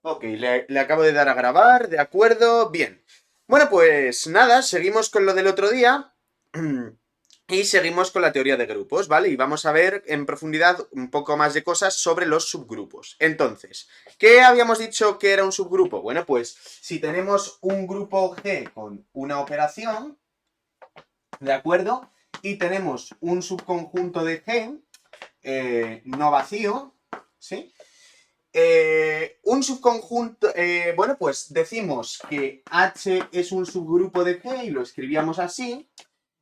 Ok, le acabo de dar a grabar, de acuerdo, bien. Bueno, pues nada, seguimos con lo del otro día y seguimos con la teoría de grupos, ¿vale? Y vamos a ver en profundidad un poco más de cosas sobre los subgrupos. Entonces, ¿qué habíamos dicho que era un subgrupo? Bueno, pues si tenemos un grupo G con una operación, ¿de acuerdo? Y tenemos un subconjunto de G no vacío, ¿sí? Un subconjunto, bueno, pues decimos que H es un subgrupo de G y lo escribíamos así.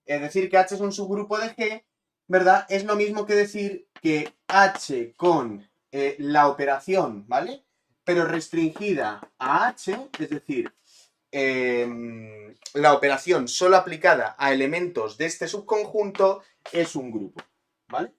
Es decir, que H es un subgrupo de G, ¿verdad? Es lo mismo que decir que H con la operación, ¿vale? Pero restringida a H, es decir, la operación solo aplicada a elementos de este subconjunto es un grupo, ¿vale?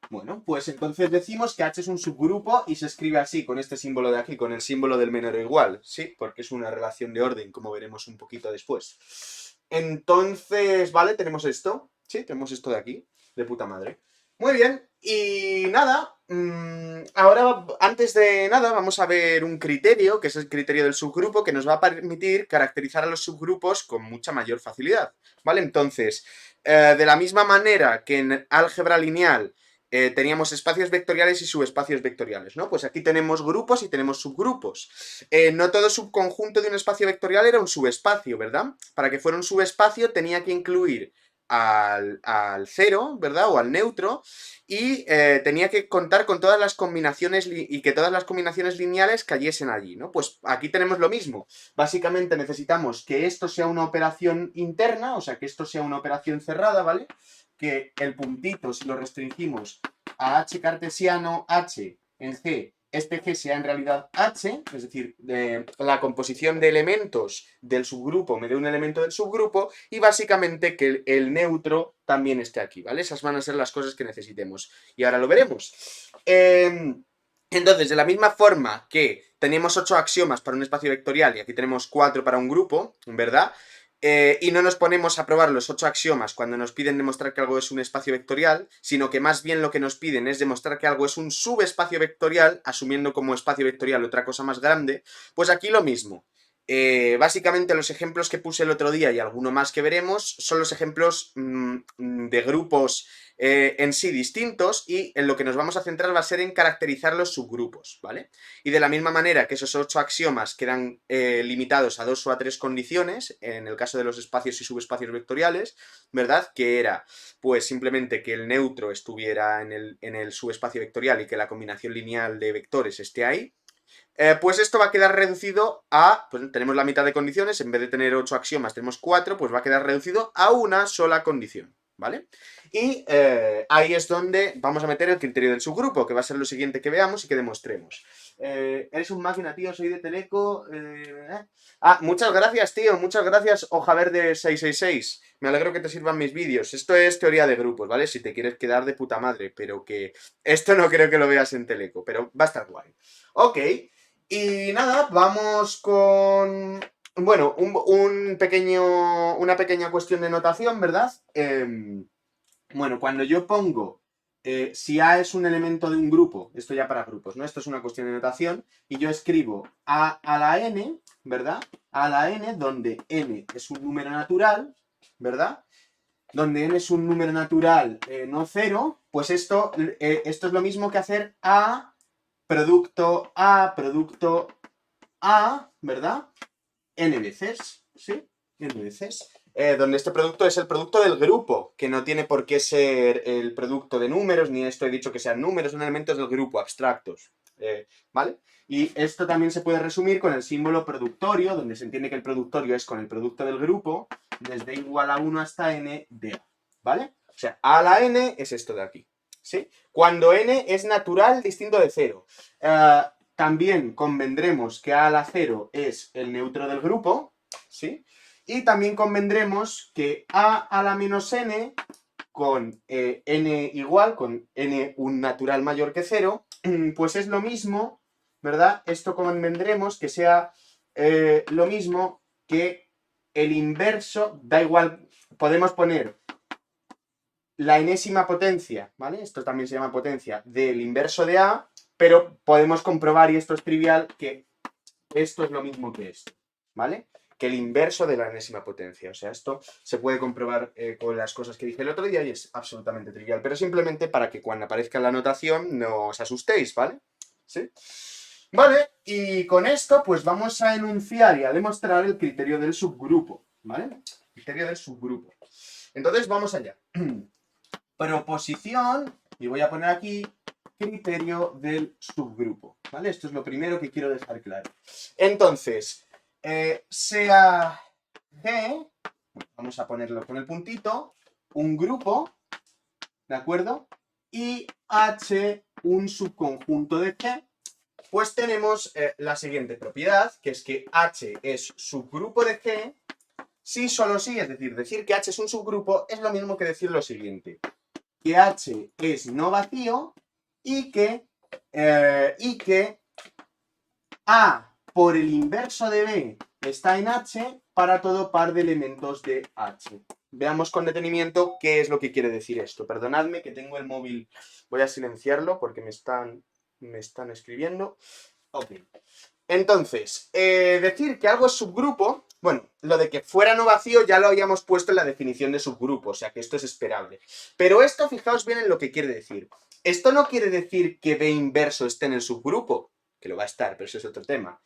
Bueno, pues entonces decimos que H es un subgrupo y se escribe así, con este símbolo de aquí, con el símbolo del menor o igual, ¿sí? Porque es una relación de orden, como veremos un poquito después. Entonces, ¿vale? Tenemos esto, ¿sí? Tenemos esto de aquí, de puta madre. Muy bien, y nada, ahora, antes de nada, vamos a ver un criterio, que es el criterio del subgrupo, que nos va a permitir caracterizar a los subgrupos con mucha mayor facilidad, ¿vale? Entonces, de la misma manera que en álgebra lineal teníamos espacios vectoriales y subespacios vectoriales, ¿no? Pues aquí tenemos grupos y tenemos subgrupos. No todo subconjunto de un espacio vectorial era un subespacio, ¿verdad? Para que fuera un subespacio tenía que incluir al cero, ¿verdad? O al neutro, y tenía que contar con todas las combinaciones y que todas las combinaciones lineales cayesen allí, ¿no? Pues aquí tenemos lo mismo. Básicamente necesitamos que esto sea una operación interna, o sea, que esto sea una operación cerrada, ¿vale? Que el puntito, si lo restringimos a H cartesiano, H en G, este G sea en realidad H, es decir, la composición de elementos del subgrupo me dé un elemento del subgrupo, y básicamente que el neutro también esté aquí, ¿vale? Esas van a ser las cosas que necesitemos. Y ahora lo veremos. Entonces, de la misma forma que tenemos 8 axiomas para un espacio vectorial y aquí tenemos 4 para un grupo, ¿verdad? Y no nos ponemos a probar los 8 axiomas cuando nos piden demostrar que algo es un espacio vectorial, sino que más bien lo que nos piden es demostrar que algo es un subespacio vectorial, asumiendo como espacio vectorial otra cosa más grande. Pues aquí lo mismo. Básicamente los ejemplos que puse el otro día y alguno más que veremos son los ejemplos de grupos en sí distintos, y en lo que nos vamos a centrar va a ser en caracterizar los subgrupos, ¿vale? Y de la misma manera que esos 8 axiomas quedan limitados a 2 o a 3 condiciones, en el caso de los espacios y subespacios vectoriales, ¿verdad? Que era, pues simplemente que el neutro estuviera en el subespacio vectorial y que la combinación lineal de vectores esté ahí. Pues esto va a quedar reducido a, pues tenemos la mitad de condiciones, en vez de tener 8 axiomas tenemos 4, pues va a quedar reducido a una sola condición, ¿vale? Y ahí es donde vamos a meter el criterio del subgrupo, que va a ser lo siguiente que veamos y que demostremos. Eres un máquina, tío, soy de Teleco. Muchas gracias, tío, muchas gracias, Hoja Verde 666. Me alegro que te sirvan mis vídeos. Esto es teoría de grupos, ¿vale? Si te quieres quedar de puta madre, pero que esto no creo que lo veas en Teleco, pero va a estar guay. Ok, y nada, vamos con, bueno, una pequeña cuestión de notación, ¿verdad? Bueno, cuando yo pongo, si A es un elemento de un grupo, esto ya para grupos, ¿no? Esto es una cuestión de notación, y yo escribo A la N, ¿verdad? A la N, donde N es un número natural, ¿verdad? Donde N es un número natural no cero, pues esto es lo mismo que hacer producto A, ¿verdad? N veces, ¿sí? N veces. Donde este producto es el producto del grupo, que no tiene por qué ser el producto de números, ni esto he dicho que sean números, son elementos del grupo, abstractos. ¿Vale? Y esto también se puede resumir con el símbolo productorio, donde se entiende que el productorio es con el producto del grupo, desde igual a 1 hasta n de A. ¿Vale? O sea, A a la n es esto de aquí. ¿Sí? Cuando n es natural distinto de 0. También convendremos que A a la 0 es el neutro del grupo, ¿sí? Y también convendremos que A la menos n, con n igual, con n un natural mayor que 0, pues es lo mismo, ¿verdad? Esto convendremos que sea lo mismo que el inverso, da igual, podemos poner la enésima potencia, ¿vale? Esto también se llama potencia, del inverso de A, pero podemos comprobar, y esto es trivial, que esto es lo mismo que esto, ¿vale? Que el inverso de la enésima potencia. O sea, esto se puede comprobar con las cosas que dije el otro día y es absolutamente trivial, pero simplemente para que cuando aparezca la notación no os asustéis, ¿vale? ¿Sí? Vale, y con esto pues vamos a enunciar y a demostrar el criterio del subgrupo, ¿vale? Criterio del subgrupo. Entonces vamos allá. Proposición, y voy a poner aquí criterio del subgrupo, ¿vale? Esto es lo primero que quiero dejar claro. Entonces, sea G, vamos a ponerlo con el puntito, un grupo, ¿de acuerdo? Y H, un subconjunto de G, pues tenemos la siguiente propiedad, que es que H es subgrupo de G, sí, solo sí, es decir que H es un subgrupo es lo mismo que decir lo siguiente, que H es no vacío y que A por el inverso de B está en H para todo par de elementos de H. Veamos con detenimiento qué es lo que quiere decir esto. Perdonadme que tengo el móvil, voy a silenciarlo porque me están escribiendo. Ok. Entonces, decir que algo es subgrupo, bueno, lo de que fuera no vacío ya lo habíamos puesto en la definición de subgrupo, o sea que esto es esperable. Pero esto, fijaos bien en lo que quiere decir. Esto no quiere decir que B inverso esté en el subgrupo, que lo va a estar, pero eso es otro tema.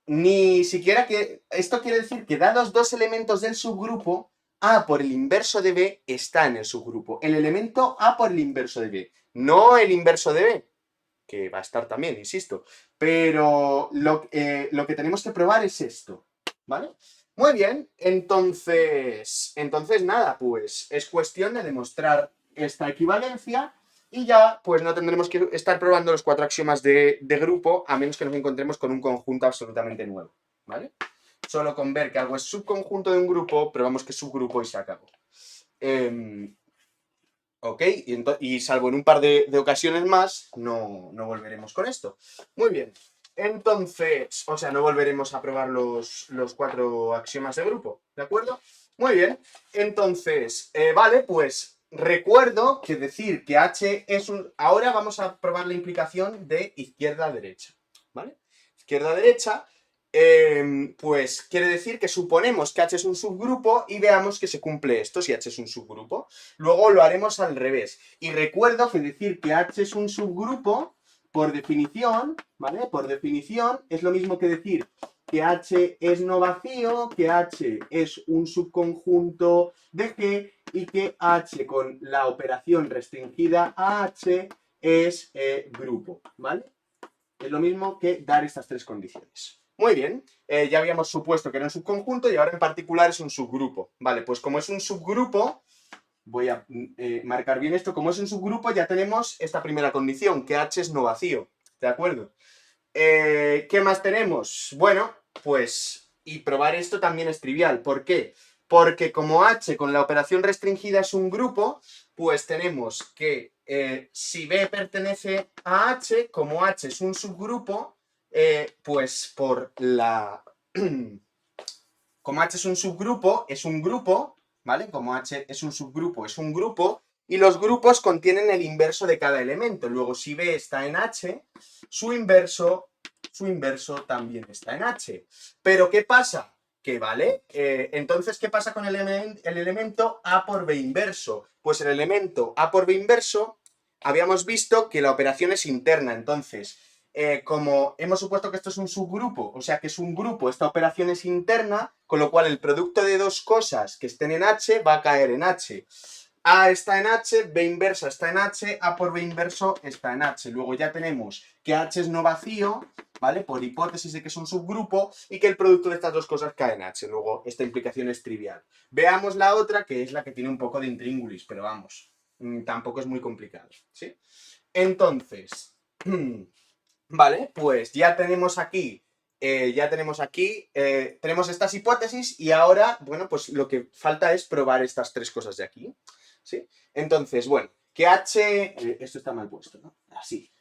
Ni siquiera que... Esto quiere decir que dados dos elementos del subgrupo, A por el inverso de B está en el subgrupo. El elemento A por el inverso de B, no el inverso de B, que va a estar también, insisto. Pero lo que tenemos que probar es esto, ¿vale? Muy bien, entonces nada, pues es cuestión de demostrar esta equivalencia y ya pues no tendremos que estar probando los cuatro axiomas de grupo a menos que nos encontremos con un conjunto absolutamente nuevo, ¿vale? Solo con ver que algo es subconjunto de un grupo, probamos que es subgrupo y se acabó. Ok, y salvo en un par de ocasiones más, no volveremos con esto. Muy bien, entonces, o sea, no volveremos a probar los cuatro axiomas de grupo, ¿de acuerdo? Muy bien, entonces, vale, pues recuerdo que decir que H es un... Ahora vamos a probar la implicación de izquierda a derecha, ¿vale? Izquierda a derecha, pues quiere decir que suponemos que H es un subgrupo y veamos que se cumple esto si H es un subgrupo. Luego lo haremos al revés. Y recuerdo que decir que H es un subgrupo, por definición, ¿vale? Por definición, es lo mismo que decir que H es no vacío, que H es un subconjunto de G y que H con la operación restringida a H es grupo, ¿vale? Es lo mismo que dar estas tres condiciones. Muy bien, ya habíamos supuesto que era un subconjunto y ahora en particular es un subgrupo. Vale, pues como es un subgrupo, voy a marcar bien esto, como es un subgrupo ya tenemos esta primera condición, que H es no vacío, ¿de acuerdo? ¿Qué más tenemos? Bueno, pues, y probar esto también es trivial, ¿por qué? Porque como H con la operación restringida es un grupo, pues tenemos que si B pertenece a H, como H es un subgrupo, pues por la... como H es un grupo, ¿vale? Como H es un grupo, y los grupos contienen el inverso de cada elemento. Luego, si B está en H, su inverso también está en H. Pero, ¿qué pasa? Que, ¿vale? Entonces, ¿qué pasa con el elemento A por B inverso? Pues el elemento A por B inverso, habíamos visto que la operación es interna, entonces... como hemos supuesto que esto es un subgrupo, o sea que es un grupo, esta operación es interna, con lo cual el producto de dos cosas que estén en H va a caer en H. A está en H, B inversa está en H, A por B inverso está en H. Luego ya tenemos que H es no vacío, ¿vale? Por hipótesis de que es un subgrupo y que el producto de estas dos cosas cae en H. Luego esta implicación es trivial. Veamos la otra, que es la que tiene un poco de intríngulis, pero vamos, tampoco es muy complicado, ¿sí? Entonces... Vale, pues ya tenemos aquí, tenemos estas hipótesis y ahora, bueno, pues lo que falta es probar estas tres cosas de aquí, ¿sí? Entonces, bueno, que H, esto está mal puesto, ¿no? Así.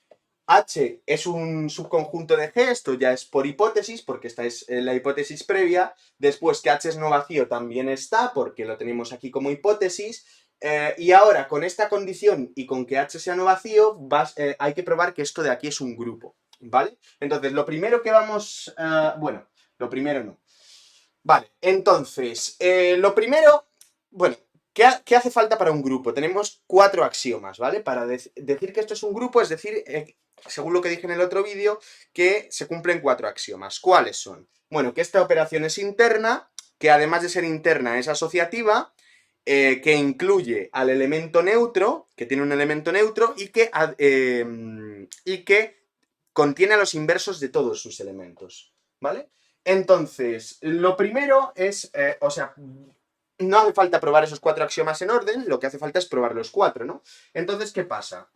H es un subconjunto de G, esto ya es por hipótesis, porque esta es la hipótesis previa. Después que H es no vacío también está, porque lo tenemos aquí como hipótesis. Y ahora, con esta condición y con que H sea no vacío, hay que probar que esto de aquí es un grupo, ¿vale? Entonces, lo primero que vamos... bueno, lo primero no. Vale, entonces, lo primero, bueno, ¿qué hace falta para un grupo? Tenemos 4 axiomas, ¿vale? Para decir que esto es un grupo, es decir, según lo que dije en el otro vídeo, que se cumplen 4 axiomas. ¿Cuáles son? Bueno, que esta operación es interna, que además de ser interna es asociativa, que incluye al elemento neutro, que tiene un elemento neutro, y que contiene a los inversos de todos sus elementos, ¿vale? Entonces, lo primero es, o sea, no hace falta probar esos 4 axiomas en orden, lo que hace falta es probar los 4, ¿no? Entonces, ¿qué pasa?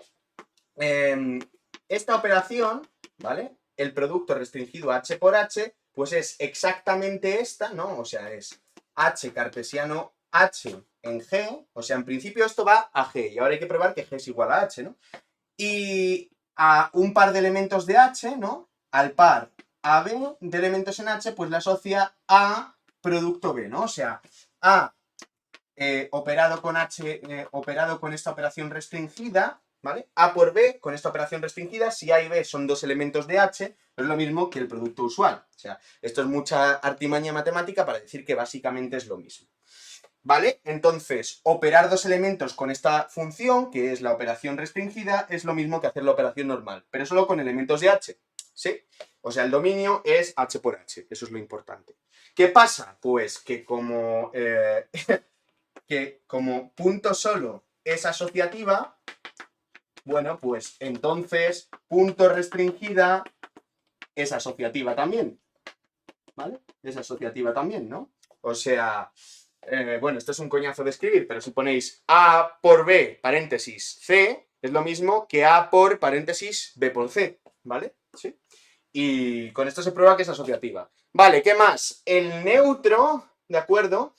Esta operación, ¿vale? El producto restringido H por H, pues es exactamente esta, ¿no? O sea, es H cartesiano H en G, o sea, en principio esto va a G, y ahora hay que probar que G es igual a H, ¿no? Y a un par de elementos de H, ¿no? Al par AB de elementos en H, pues le asocia a producto B, ¿no? O sea, A operado con H, operado con esta operación restringida, ¿vale? A por B con esta operación restringida, si A y B son 2 elementos de H, no es lo mismo que el producto usual. O sea, esto es mucha artimaña matemática para decir que básicamente es lo mismo. ¿Vale? Entonces, operar 2 elementos con esta función, que es la operación restringida, es lo mismo que hacer la operación normal, pero solo con elementos de H, ¿sí? O sea, el dominio es H por H, eso es lo importante. ¿Qué pasa? Pues que como, que como punto solo es asociativa, bueno, pues entonces punto restringida es asociativa también, ¿vale? Es asociativa también, ¿no? O sea... bueno, esto es un coñazo de escribir, pero si ponéis A por B, paréntesis, C, es lo mismo que A por paréntesis B por C, ¿vale? ¿Sí? Y con esto se prueba que es asociativa. Vale, ¿qué más? El neutro, ¿de acuerdo?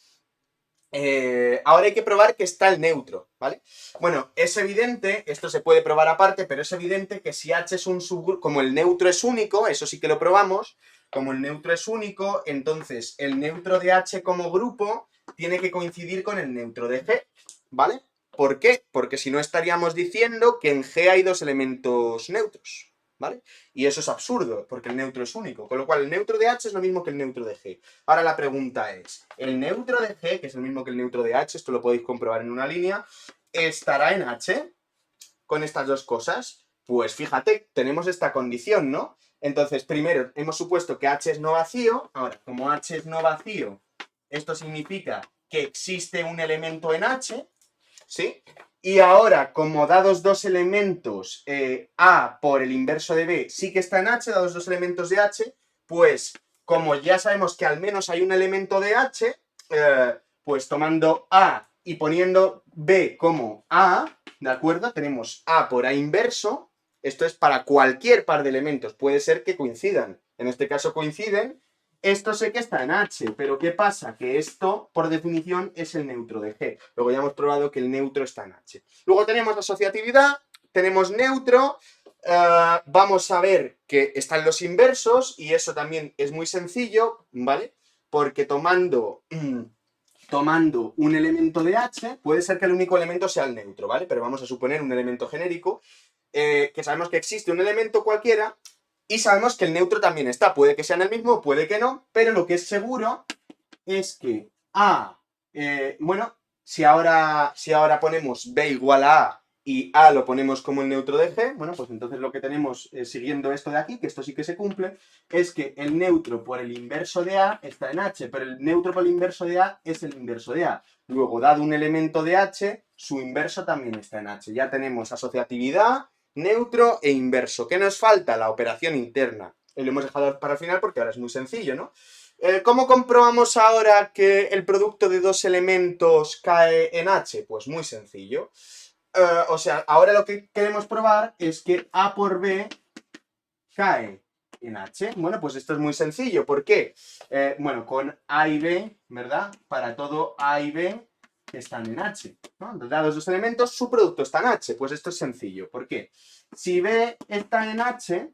Ahora hay que probar que está el neutro, ¿vale? Bueno, es evidente, esto se puede probar aparte, pero es evidente que si H es un subgrupo, como el neutro es único, eso sí que lo probamos, como el neutro es único, entonces el neutro de H como grupo tiene que coincidir con el neutro de G, ¿vale? ¿Por qué? Porque si no estaríamos diciendo que en G hay 2 elementos neutros, ¿vale? Y eso es absurdo, porque el neutro es único, con lo cual el neutro de H es lo mismo que el neutro de G. Ahora la pregunta es, ¿el neutro de G, que es el mismo que el neutro de H, esto lo podéis comprobar en una línea, estará en H con estas dos cosas? Pues fíjate, tenemos esta condición, ¿no? Entonces, primero, hemos supuesto que H es no vacío. Ahora, como H es no vacío, esto significa que existe un elemento en H, ¿sí? Y ahora, como dados 2 elementos, A por el inverso de B sí que está en H, dados 2 elementos de H, pues como ya sabemos que al menos hay un elemento de H, pues tomando A y poniendo B como A, ¿de acuerdo? Tenemos A por A inverso, esto es para cualquier par de elementos, puede ser que coincidan, en este caso coinciden. Esto sé que está en H, pero ¿qué pasa? Que esto, por definición, es el neutro de G. Luego ya hemos probado que el neutro está en H. Luego tenemos asociatividad, tenemos neutro, vamos a ver que están los inversos, y eso también es muy sencillo, ¿vale? Porque tomando un elemento de H, puede ser que el único elemento sea el neutro, ¿vale? Pero vamos a suponer un elemento genérico, que sabemos que existe un elemento cualquiera, y sabemos que el neutro también está. Puede que sean el mismo, puede que no, pero lo que es seguro es que A, bueno, si ahora ponemos B igual a A y A lo ponemos como el neutro de G, bueno, pues entonces lo que tenemos, siguiendo esto de aquí, que esto sí que se cumple, es que el neutro por el inverso de A está en H, pero el neutro por el inverso de A es el inverso de A. Luego, dado un elemento de H, su inverso también está en H. Ya tenemos asociatividad, neutro e inverso. ¿Qué nos falta? La operación interna. Y lo hemos dejado para el final porque ahora es muy sencillo, ¿no? ¿Cómo comprobamos ahora que el producto de 2 elementos cae en H? Pues muy sencillo. O sea, ahora lo que queremos probar es que A por B cae en H. Bueno, pues esto es muy sencillo. ¿Por qué? Bueno, con A y B, ¿verdad? Para todo A y B están en H, ¿no? Dados los elementos, su producto está en H. Pues esto es sencillo. ¿Por qué? Si B está en H,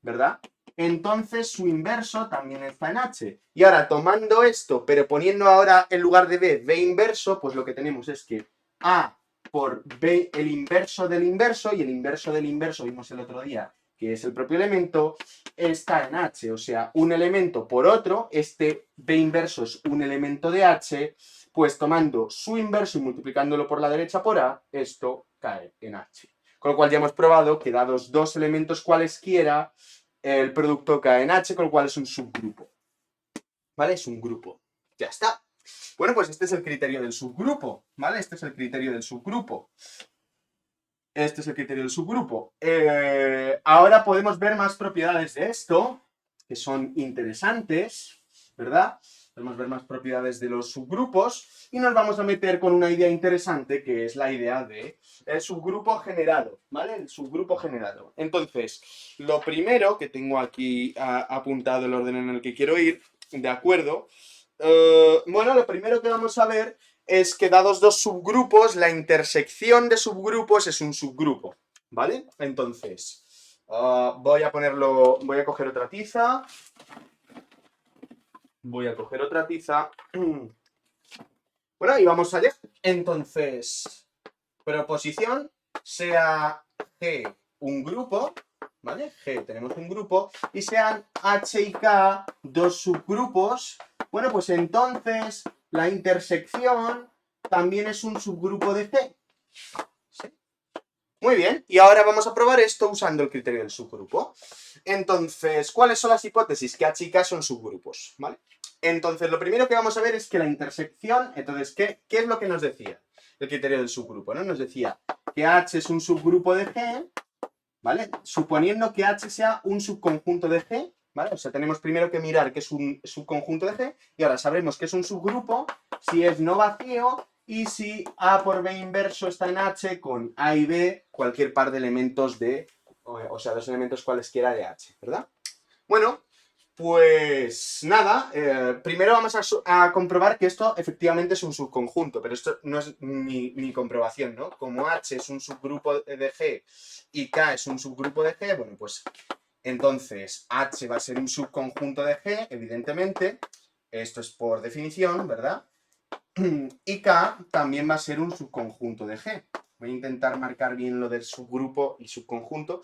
¿verdad? Entonces su inverso también está en H. Y ahora, tomando esto, pero poniendo ahora en lugar de B, B inverso, pues lo que tenemos es que A por B, el inverso del inverso, y el inverso del inverso, vimos el otro día, que es el propio elemento, está en H. O sea, un elemento por otro, este B inverso es un elemento de H, pues tomando su inverso y multiplicándolo por la derecha por A, esto cae en H. Con lo cual ya hemos probado que dados dos elementos cualesquiera, el producto cae en H, con lo cual es un subgrupo. ¿Vale? Es un grupo. Ya está. Bueno, pues este es el criterio del subgrupo, ¿vale? Este es el criterio del subgrupo. Este es el criterio del subgrupo. Ahora podemos ver más propiedades de esto, que son interesantes, ¿verdad? Podemos ver más propiedades de los subgrupos y nos vamos a meter con una idea interesante, que es la idea de el subgrupo generado, ¿vale? El subgrupo generado. Entonces, lo primero que tengo aquí apuntado el orden en el que quiero ir, ¿de acuerdo? Bueno, lo primero que vamos a ver es que dados dos subgrupos, la intersección de subgrupos es un subgrupo, ¿vale? Entonces, voy a coger otra tiza. Voy a coger otra tiza. Bueno, y vamos allá. Entonces, proposición, sea G un grupo, ¿vale? G tenemos un grupo, y sean H y K dos subgrupos, bueno, pues entonces la intersección también es un subgrupo de G. ¿Sí? Muy bien, y ahora vamos a probar esto usando el criterio del subgrupo. Entonces, ¿cuáles son las hipótesis? Que H y K son subgrupos, ¿vale? Entonces, lo primero que vamos a ver es que la intersección, entonces, ¿qué es lo que nos decía el criterio del subgrupo, ¿no? Nos decía que H es un subgrupo de G, ¿vale? Suponiendo que H sea un subconjunto de G, ¿vale? O sea, tenemos primero que mirar que es un subconjunto de G, y ahora sabremos que es un subgrupo si es no vacío y si A por B inverso está en H con A y B, cualquier par de elementos o sea, dos elementos cualesquiera de H, ¿verdad? Bueno, pues nada, primero vamos a comprobar que esto efectivamente es un subconjunto, pero esto no es mi comprobación, ¿no? Como H es un subgrupo de G y K es un subgrupo de G, bueno, pues entonces H va a ser un subconjunto de G, evidentemente, esto es por definición, ¿verdad? Y K también va a ser un subconjunto de G. Voy a intentar marcar bien lo del subgrupo y subconjunto.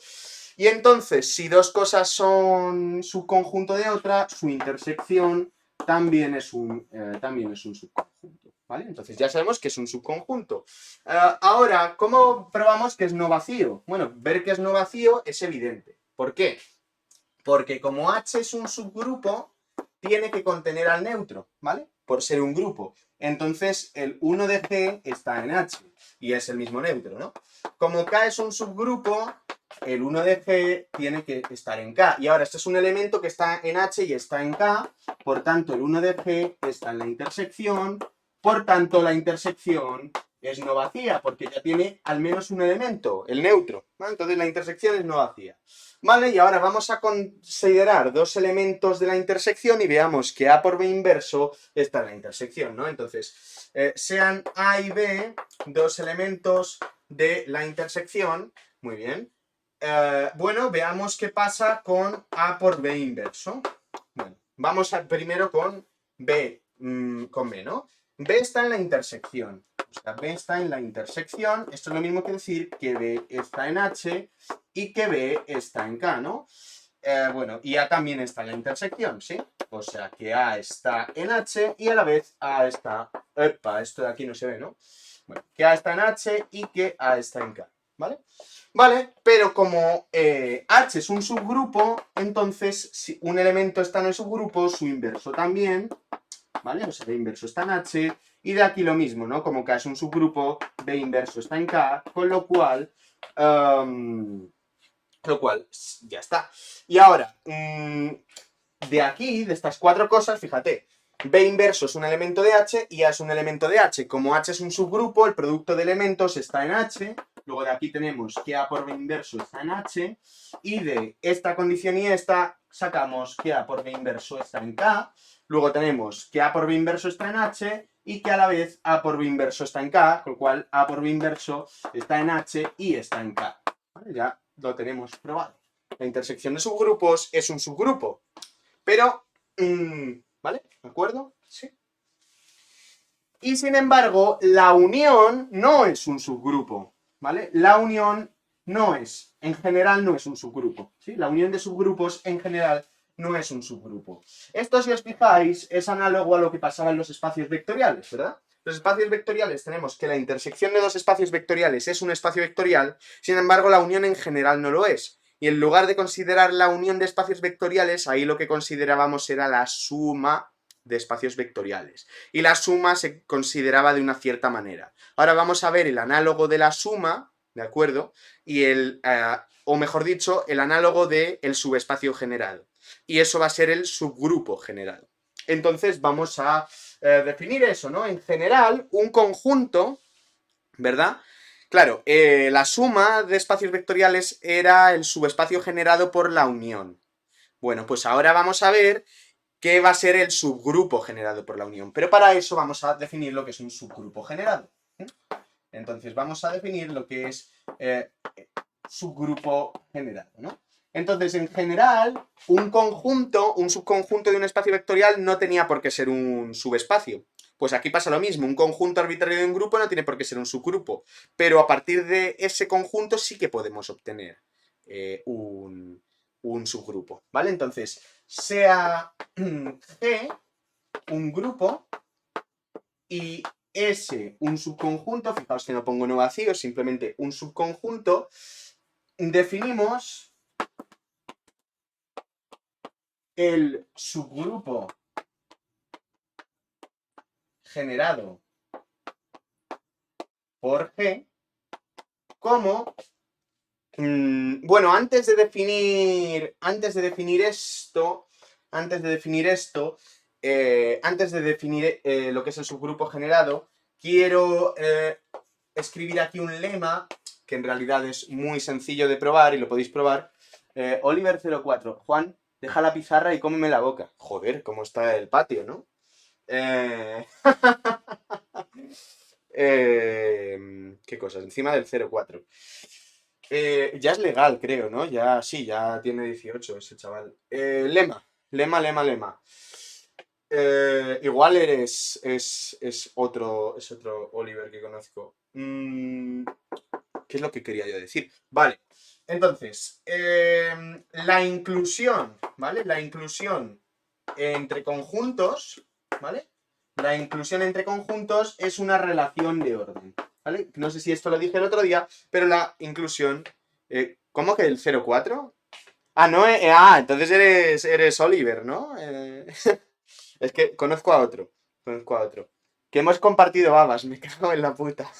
Y entonces, si dos cosas son subconjunto de otra, su intersección también es un subconjunto, ¿vale? Entonces ya sabemos que es un subconjunto. Ahora, ¿cómo probamos que es no vacío? Bueno, ver que es no vacío es evidente. ¿Por qué? Porque como H es un subgrupo, tiene que contener al neutro, ¿vale? Por ser un grupo. Entonces, el 1 de G está en H y es el mismo neutro, ¿no? Como K es un subgrupo, el 1 de G tiene que estar en K. Y ahora, este es un elemento que está en H y está en K, por tanto, el 1 de G está en la intersección, por tanto, la intersección es no vacía, porque ya tiene al menos un elemento, el neutro, ¿vale? Entonces, la intersección es no vacía. Vale, y ahora vamos a considerar dos elementos de la intersección y veamos que A por B inverso está en la intersección, ¿no? Entonces, sean A y B dos elementos de la intersección, muy bien. Bueno, veamos qué pasa con A por B inverso. Bueno, vamos primero con B, ¿no? B está en la intersección. O sea, B está en la intersección. Esto es lo mismo que decir que B está en H y que B está en K, ¿no? Bueno, y A también está en la intersección, ¿sí? O sea, que A está en H y a la vez A está... Epa, esto de aquí no se ve, ¿no? Bueno, que A está en H y que A está en K, ¿vale? Vale, pero como H es un subgrupo, entonces si un elemento está en el subgrupo, su inverso también, ¿vale? O sea, B inverso está en H, y de aquí lo mismo, ¿no? Como K es un subgrupo, B inverso está en K, con lo cual ya está. Y ahora, de aquí, de estas cuatro cosas, fíjate, B inverso es un elemento de H y A es un elemento de H. Como H es un subgrupo, el producto de elementos está en H. Luego de aquí tenemos que A por B inverso está en H. Y de esta condición y esta sacamos que A por B inverso está en K. Luego tenemos que A por B inverso está en H y que a la vez A por B inverso está en K, con lo cual A por B inverso está en H y está en K. ¿Vale? Ya lo tenemos probado. La intersección de subgrupos es un subgrupo. Pero, ¿vale? ¿De acuerdo? Sí. Y sin embargo, la unión no es un subgrupo, ¿vale? La unión no es en general no es un subgrupo, ¿sí? La unión de subgrupos en general no es un subgrupo. Esto, si os fijáis, es análogo a lo que pasaba en los espacios vectoriales, ¿verdad? Los espacios vectoriales tenemos que la intersección de dos espacios vectoriales es un espacio vectorial, sin embargo la unión en general no lo es. Y en lugar de considerar la unión de espacios vectoriales, ahí lo que considerábamos era la suma de espacios vectoriales. Y la suma se consideraba de una cierta manera. Ahora vamos a ver el análogo de la suma, ¿de acuerdo? Y o mejor dicho, el análogo del subespacio generado. Y eso va a ser el subgrupo generado. Entonces vamos a definir eso, ¿no? En general, un conjunto, ¿verdad? Claro, la suma de espacios vectoriales era el subespacio generado por la unión. Bueno, pues ahora vamos a ver qué va a ser el subgrupo generado por la unión. Pero para eso vamos a definir lo que es un subgrupo generado. Entonces vamos a definir lo que es subgrupo generado, ¿no? Entonces, en general, un subconjunto de un espacio vectorial no tenía por qué ser un subespacio. Pues aquí pasa lo mismo, un conjunto arbitrario de un grupo no tiene por qué ser un subgrupo, pero a partir de ese conjunto sí que podemos obtener un subgrupo, ¿vale? Entonces, sea G un grupo y S un subconjunto, fijaos que no pongo no vacío, simplemente un subconjunto, definimos el subgrupo generado por G como, bueno, antes de definir esto, antes de definir lo que es el subgrupo generado, quiero escribir aquí un lema que en realidad es muy sencillo de probar y lo podéis probar. Oliver04, Juan, deja la pizarra y cómeme la boca. Joder, cómo está el patio, ¿no? ¿Qué cosas? Encima del 04. Ya es legal, creo, ¿no? Ya, sí, ya tiene 18 ese chaval. Lema. Igual es otro Oliver que conozco. ¿Qué es lo que quería yo decir? Vale, entonces, la inclusión, ¿vale? La inclusión entre conjuntos, ¿vale? La inclusión entre conjuntos es una relación de orden, ¿vale? No sé si esto lo dije el otro día, pero la inclusión... ¿Cómo que el 04? Ah, no, entonces eres Oliver, ¿no? Es que conozco a otro, Que hemos compartido babas, me cago en la puta.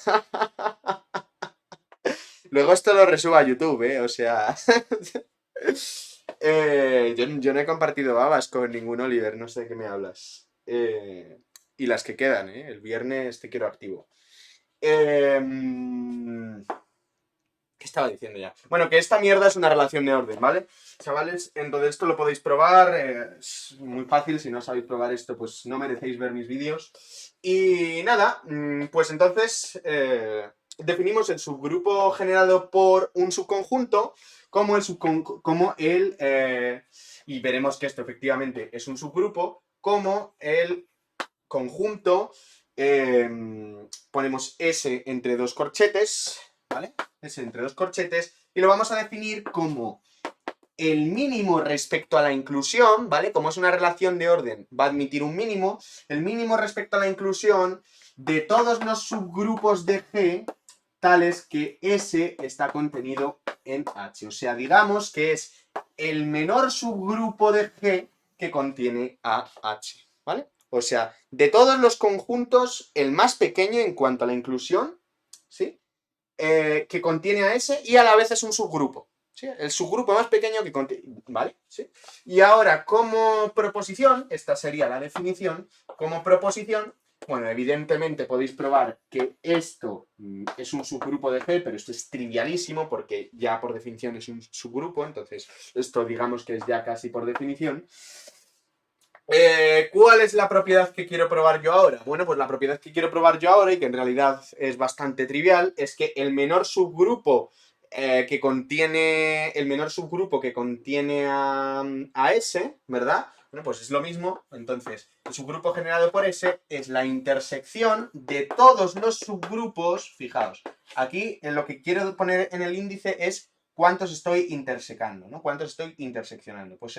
Luego esto lo resubo a YouTube, o sea... yo no he compartido babas con ningún Oliver, no sé de qué me hablas. Y las que quedan, el viernes te quiero activo. ¿Qué estaba diciendo ya? Bueno, que esta mierda es una relación de orden, ¿vale? Chavales, entonces esto lo podéis probar, es muy fácil, si no sabéis probar esto, pues no merecéis ver mis vídeos. Y nada, pues entonces definimos el subgrupo generado por un subconjunto como y veremos que esto efectivamente es un subgrupo, como el conjunto, ponemos S entre dos corchetes, ¿vale? S entre dos corchetes, y lo vamos a definir como el mínimo respecto a la inclusión, ¿vale? Como es una relación de orden, va a admitir un mínimo, el mínimo respecto a la inclusión de todos los subgrupos de G, tales que S está contenido en H. O sea, digamos que es el menor subgrupo de G que contiene a H, ¿vale? O sea, de todos los conjuntos, el más pequeño en cuanto a la inclusión, ¿sí? Que contiene a S y a la vez es un subgrupo. ¿Sí? El subgrupo más pequeño que contiene... ¿Vale? ¿Sí? Y ahora, como proposición, esta sería la definición, como proposición, bueno, evidentemente podéis probar que esto es un subgrupo de G, pero esto es trivialísimo porque ya por definición es un subgrupo, entonces esto digamos que es ya casi por definición. ¿Cuál es la propiedad que quiero probar yo ahora? Bueno, pues la propiedad que quiero probar yo ahora, y que en realidad es bastante trivial, es que el menor subgrupo que contiene a S, ¿verdad? Bueno, pues es lo mismo. Entonces, el subgrupo generado por S es la intersección de todos los subgrupos. Fijaos, aquí en lo que quiero poner en el índice es ¿cuántos estoy intersecando, ¿no? ¿Cuántos estoy interseccionando? Pues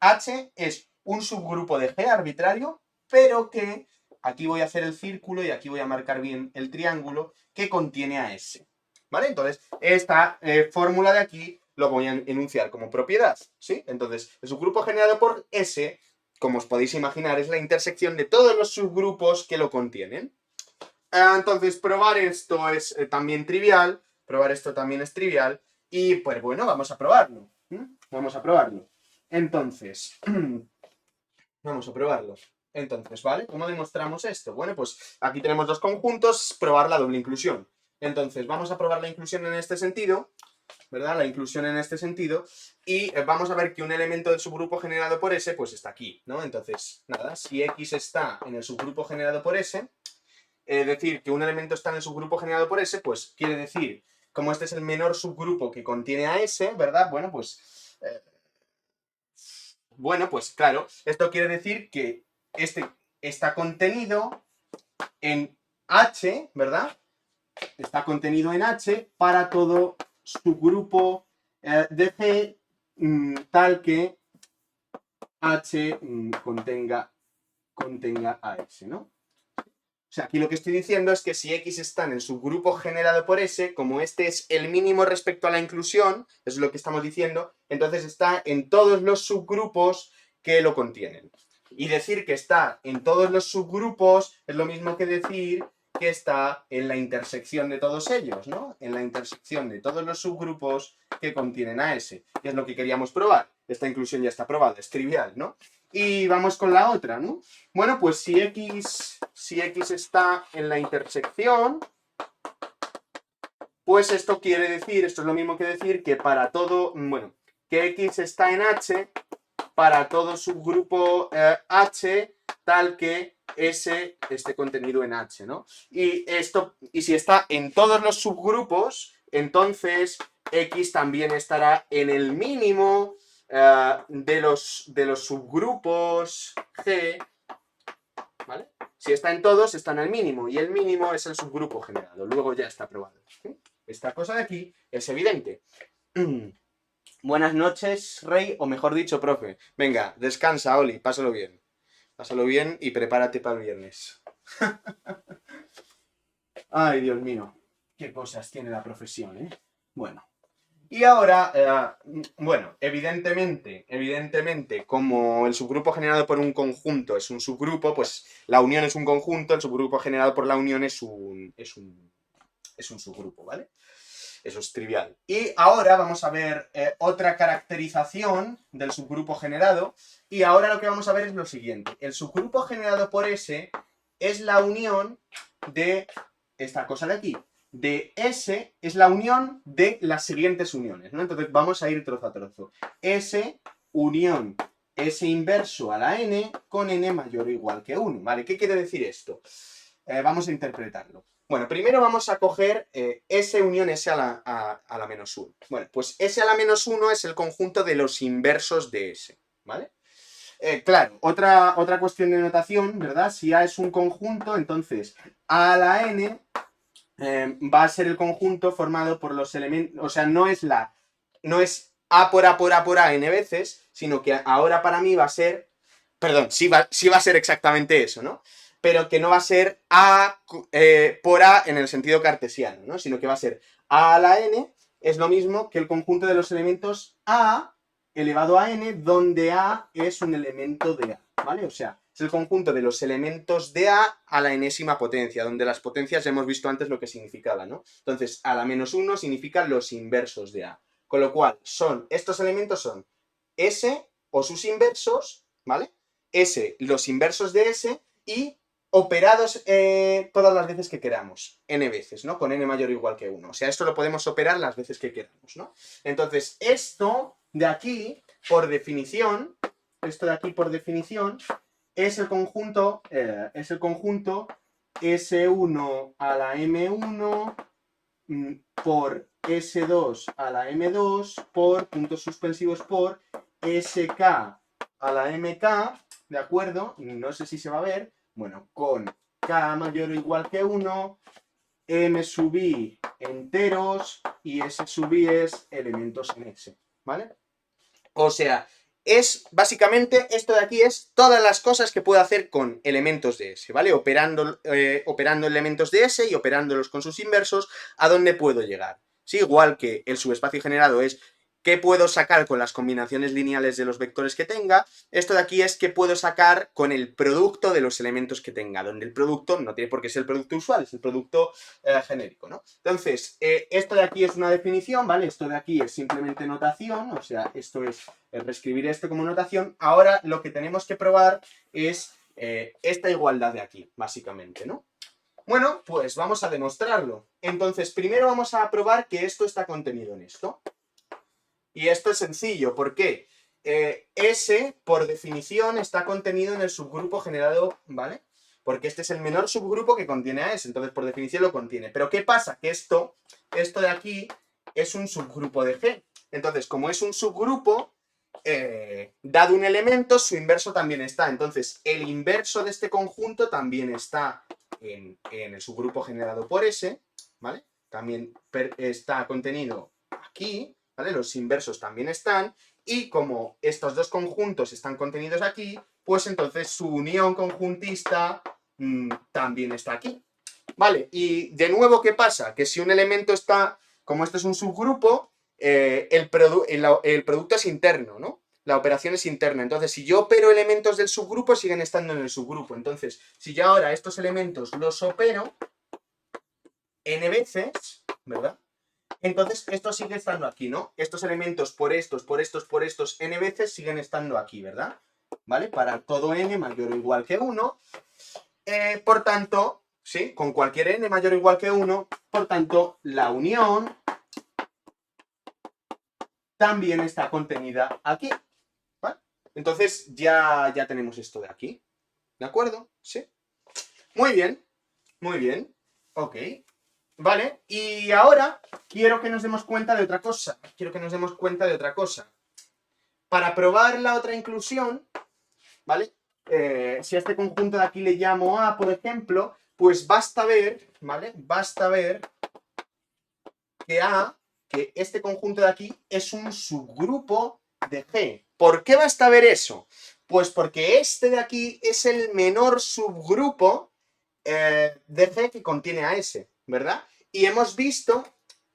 H es un subgrupo de G arbitrario, pero que aquí voy a hacer el círculo y aquí voy a marcar bien el triángulo que contiene a S. ¿Vale? Entonces, esta fórmula de aquí lo voy a enunciar como propiedad, ¿sí? Entonces, el subgrupo generado por S, como os podéis imaginar, es la intersección de todos los subgrupos que lo contienen. Entonces, probar esto es también trivial, probar esto también es trivial, y pues bueno, vamos a probarlo. Vamos a probarlo. Entonces, vamos a probarlo. Entonces, ¿vale? ¿Cómo demostramos esto? Bueno, pues aquí tenemos dos conjuntos, probar la doble inclusión. Entonces, vamos a probar la inclusión en este sentido, ¿verdad? La inclusión en este sentido, y vamos a ver que un elemento del subgrupo generado por S, pues está aquí, ¿no? Entonces, nada, si X está en el subgrupo generado por S, decir que un elemento está en el subgrupo generado por S, pues quiere decir, como este es el menor subgrupo que contiene a S, ¿verdad? Bueno, pues claro, esto quiere decir que este está contenido en H, ¿verdad? Está contenido en H para todo subgrupo de G tal que H contenga a S, ¿no? O sea, aquí lo que estoy diciendo es que si X está en el subgrupo generado por S, como este es el mínimo respecto a la inclusión, eso es lo que estamos diciendo, entonces está en todos los subgrupos que lo contienen. Y decir que está en todos los subgrupos es lo mismo que decir que está en la intersección de todos ellos, ¿no? En la intersección de todos los subgrupos que contienen a S. Que es lo que queríamos probar. Esta inclusión ya está probada, es trivial, ¿no? Y vamos con la otra, ¿no? Bueno, pues si X está en la intersección, pues esto quiere decir, esto es lo mismo que decir que para todo, bueno, que X está en H para todo subgrupo H tal que S esté contenido en H, ¿no? Y si está en todos los subgrupos, entonces X también estará en el mínimo de los subgrupos G, ¿vale? Si está en todos, está en el mínimo, y el mínimo es el subgrupo generado, luego ya está probado. ¿Sí? Esta cosa de aquí es evidente. Buenas noches, Rey, o mejor dicho, profe. Venga, descansa, Oli, pásalo bien. Pásalo bien y prepárate para el viernes. Ay, Dios mío, qué cosas tiene la profesión, ¿eh? Bueno. Y ahora, bueno, evidentemente, como el subgrupo generado por un conjunto es un subgrupo, pues la unión es un conjunto, el subgrupo generado por la unión es un subgrupo, ¿vale? Eso es trivial. Y ahora vamos a ver otra caracterización del subgrupo generado, y ahora lo que vamos a ver es lo siguiente. El subgrupo generado por S es la unión de esta cosa de aquí. De S es la unión de las siguientes uniones, ¿no? Entonces vamos a ir trozo a trozo. S unión S inverso a la n con n mayor o igual que 1, ¿vale? ¿Qué quiere decir esto? Vamos a interpretarlo. Bueno, primero vamos a coger S unión S a la menos 1. Bueno, pues S a la menos 1 es el conjunto de los inversos de S, ¿vale? Claro, otra cuestión de notación, ¿verdad? Si A es un conjunto, entonces A a la n va a ser el conjunto formado por los elementos, o sea, no es A por A por A por A n veces, sino que ahora para mí va a ser, perdón, sí va a ser exactamente eso, ¿no? Pero que no va a ser A por A en el sentido cartesiano, ¿no? Sino que va a ser A a la n, es lo mismo que el conjunto de los elementos A elevado a n, donde A es un elemento de A, ¿vale? O sea, es el conjunto de los elementos de A la enésima potencia, donde las potencias hemos visto antes lo que significaba, ¿no? Entonces, a la menos 1 significa los inversos de A. Con lo cual, estos elementos son S o sus inversos, ¿vale? S, los inversos de S, y operados todas las veces que queramos, n veces, ¿no? Con n mayor o igual que 1. O sea, esto lo podemos operar las veces que queramos, ¿no? Entonces, esto de aquí, por definición, es el conjunto S1 a la M1 por S2 a la M2 por puntos suspensivos por SK a la MK, ¿de acuerdo? No sé si se va a ver. Bueno, con K mayor o igual que 1 M sub I enteros y S sub I es elementos en S, ¿vale? O sea, es básicamente esto de aquí es todas las cosas que puedo hacer con elementos de S, ¿vale? Operando elementos de S y operándolos con sus inversos, ¿a dónde puedo llegar? Sí, igual que el subespacio generado es qué puedo sacar con las combinaciones lineales de los vectores que tenga, esto de aquí es qué puedo sacar con el producto de los elementos que tenga, donde el producto no tiene por qué ser el producto usual, es el producto genérico, ¿no? Entonces, esto de aquí es una definición, ¿vale? Esto de aquí es simplemente notación, o sea, esto es reescribir esto como notación. Ahora lo que tenemos que probar es esta igualdad de aquí, básicamente, ¿no? Bueno, pues vamos a demostrarlo. Entonces, primero vamos a probar que esto está contenido en esto. Y esto es sencillo, ¿por qué? S, por definición, está contenido en el subgrupo generado, ¿vale? Porque este es el menor subgrupo que contiene a S, entonces por definición lo contiene. Pero ¿qué pasa? Que esto de aquí es un subgrupo de G. Entonces, como es un subgrupo, dado un elemento, su inverso también está. Entonces, el inverso de este conjunto también está en el subgrupo generado por S, ¿vale? También está contenido aquí, ¿vale? Los inversos también están, y como estos dos conjuntos están contenidos aquí, pues entonces su unión conjuntista también está aquí. Vale, y de nuevo, ¿qué pasa? Que si un elemento está, como esto es un subgrupo, el producto es interno, ¿no? La operación es interna. Entonces, si yo opero elementos del subgrupo, siguen estando en el subgrupo. Entonces, si yo ahora estos elementos los opero n veces, ¿verdad? Entonces, esto sigue estando aquí, ¿no? Estos elementos por estos, n veces siguen estando aquí, ¿verdad? ¿Vale? Para todo n mayor o igual que 1. Por tanto, ¿sí? Con cualquier n mayor o igual que 1, por tanto, la unión también está contenida aquí, ¿vale? Entonces, ya tenemos esto de aquí, ¿de acuerdo? ¿Sí? Muy bien, muy bien. Ok. Vale, y ahora quiero que nos demos cuenta de otra cosa. Para probar la otra inclusión, ¿vale? Si a este conjunto de aquí le llamo A, por ejemplo, pues basta ver, ¿vale? Basta ver que este conjunto de aquí es un subgrupo de G. ¿Por qué basta ver eso? Pues porque este de aquí es el menor subgrupo de G que contiene a S, ¿verdad? Y hemos visto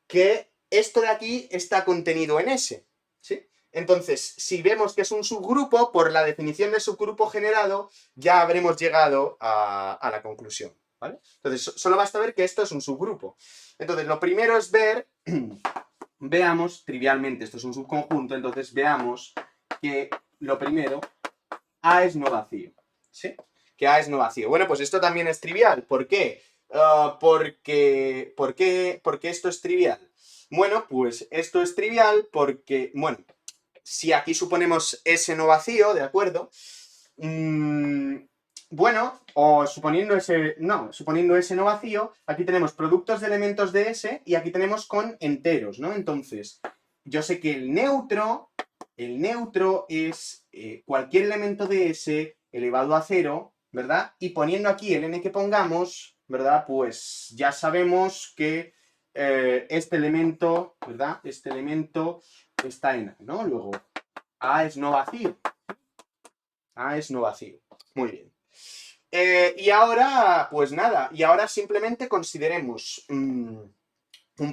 que esto de aquí está contenido en S, ¿sí? Entonces, si vemos que es un subgrupo, por la definición de subgrupo generado, ya habremos llegado a la conclusión, ¿vale? Entonces, solo basta ver que esto es un subgrupo. Entonces, lo primero es ver, veamos, trivialmente, esto es un subconjunto, entonces veamos que lo primero, A es no vacío, ¿sí? Que A es no vacío. Bueno, pues esto también es trivial. ¿Por qué? ¿Por qué esto es trivial? Bueno, pues esto es trivial porque, bueno, si aquí suponemos S no vacío, ¿de acuerdo? Bueno, o suponiendo S no vacío, aquí tenemos productos de elementos de S y aquí tenemos con enteros, ¿no? Entonces, yo sé que el neutro es cualquier elemento de S elevado a 0, ¿verdad? Y poniendo aquí el n que pongamos, ¿verdad? Pues ya sabemos que este elemento, ¿verdad? Este elemento está en A, ¿no? Luego, A es no vacío. A es no vacío. Muy bien. Y ahora, pues nada, y ahora simplemente consideremos un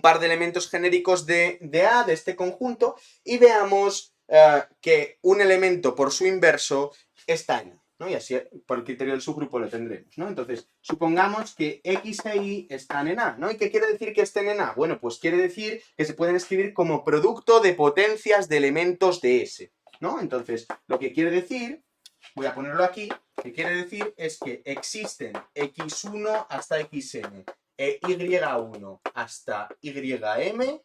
par de elementos genéricos de A, de este conjunto, y veamos que un elemento por su inverso está en A, ¿no? Y así por el criterio del subgrupo lo tendremos, ¿no? Entonces, supongamos que X e Y están en A, ¿no? ¿Y qué quiere decir que estén en A? Bueno, pues quiere decir que se pueden escribir como producto de potencias de elementos de S, ¿no? Entonces, lo que quiere decir, voy a ponerlo aquí, lo que quiere decir es que existen x1 hasta xn e y1 hasta ym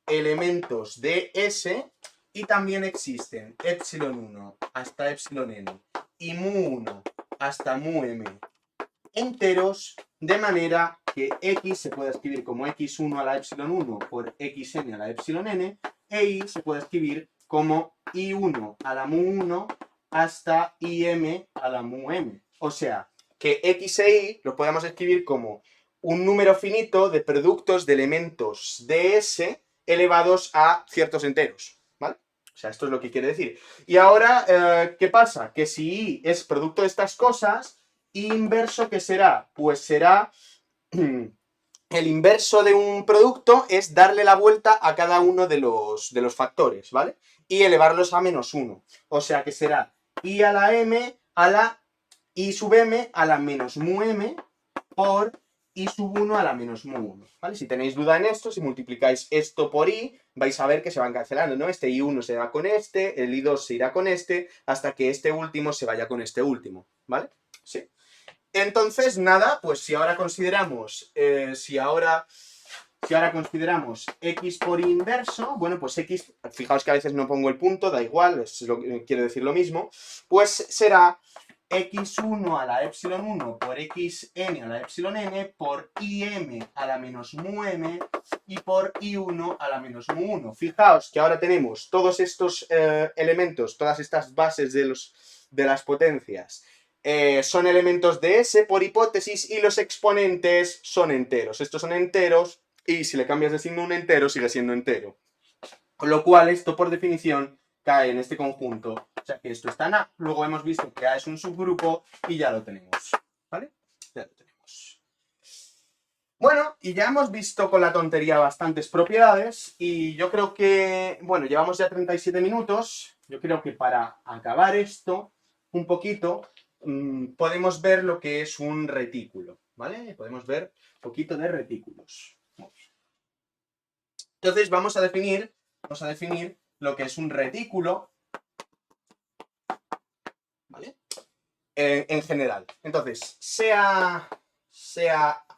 elementos de S y también existen epsilon1 hasta epsilon n y mu1 hasta mu m enteros, de manera que x se puede escribir como x1 a la epsilon 1 por xn a la epsilon n e y se puede escribir como i1 a la mu 1 hasta im a la mu m. O sea, que x e y lo podemos escribir como un número finito de productos de elementos de S elevados a ciertos enteros, ¿vale? O sea, esto es lo que quiere decir. Y ahora, ¿qué pasa? Que si I es producto de estas cosas, I inverso, ¿qué será? Pues será... El inverso de un producto es darle la vuelta a cada uno de los factores, ¿vale? Y elevarlos a -1. O sea que será I a la M a la I sub M a la menos mu M por I sub 1 a la menos mu 1, ¿vale? Si tenéis duda en esto, si multiplicáis esto por I, vais a ver que se van cancelando, ¿no? Este I1 se va con este, el I2 se irá con este, hasta que este último se vaya con este último, ¿vale? Sí. Entonces, nada, pues si ahora consideramos, consideramos x por y inverso, bueno, pues x, fijaos que a veces no pongo el punto, da igual, quiere decir lo mismo, pues será x1 a la epsilon 1 por xn a la epsilon n por im a la menos mu m y por i1 a la menos mu 1. Fijaos que ahora tenemos todos estos elementos, todas estas bases de las potencias, son elementos de S por hipótesis y los exponentes son enteros. Estos son enteros y si le cambias de signo a un entero sigue siendo entero. Con lo cual esto por definición cae en este conjunto. O sea que esto está en A. Luego hemos visto que A es un subgrupo y ya lo tenemos. ¿Vale? Ya lo tenemos. Bueno, y ya hemos visto con la tontería bastantes propiedades y yo creo que, bueno, llevamos ya 37 minutos. Yo creo que para acabar esto un poquito, podemos ver lo que es un retículo, ¿vale? Podemos ver un poquito de retículos. Entonces vamos a definir lo que es un retículo, ¿vale? En general. Entonces, sea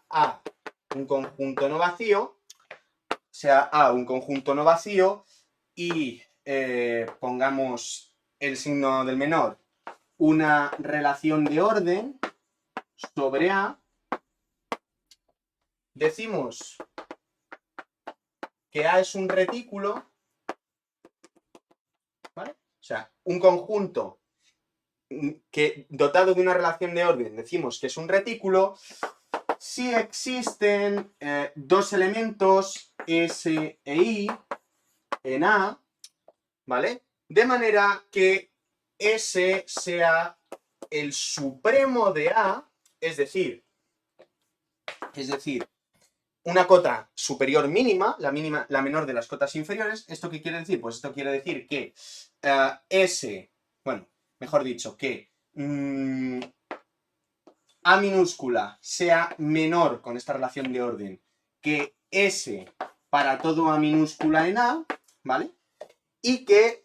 A un conjunto no vacío, y pongamos el signo del menor, una relación de orden sobre A, decimos que A es un retículo, ¿vale? O sea, un conjunto que dotado de una relación de orden decimos que es un retículo si existen dos elementos S e I en A, ¿vale? De manera que S sea el supremo de A, es decir, una cota superior mínima, la menor de las cotas inferiores. ¿Esto qué quiere decir? Pues esto quiere decir que S, bueno, mejor dicho, que A minúscula sea menor con esta relación de orden que S para todo A minúscula en A, ¿vale? Y que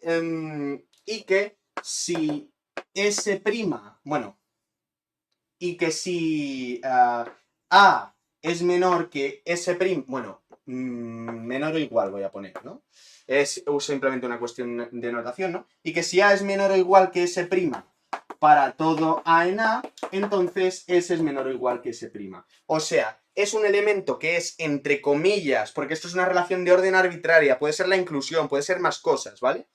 si S', bueno, y que si A es menor que S', bueno, menor o igual voy a poner, ¿no? Es simplemente una cuestión de notación, ¿no? Y que si A es menor o igual que S' para todo A en A, entonces S es menor o igual que S'. O sea, es un elemento que es entre comillas, porque esto es una relación de orden arbitraria, puede ser la inclusión, puede ser más cosas, ¿vale?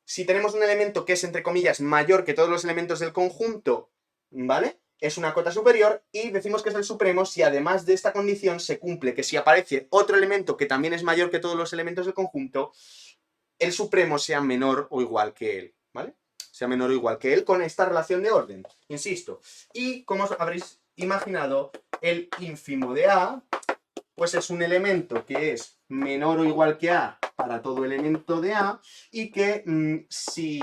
Si tenemos un elemento que es entre comillas mayor que todos los elementos del conjunto, ¿vale? Es una cota superior y decimos que es el supremo si además de esta condición se cumple que si aparece otro elemento que también es mayor que todos los elementos del conjunto, el supremo sea menor o igual que él, ¿vale? Sea menor o igual que él con esta relación de orden, insisto. Y como os habréis imaginado, el ínfimo de A, pues es un elemento que es menor o igual que A para todo elemento de A y que si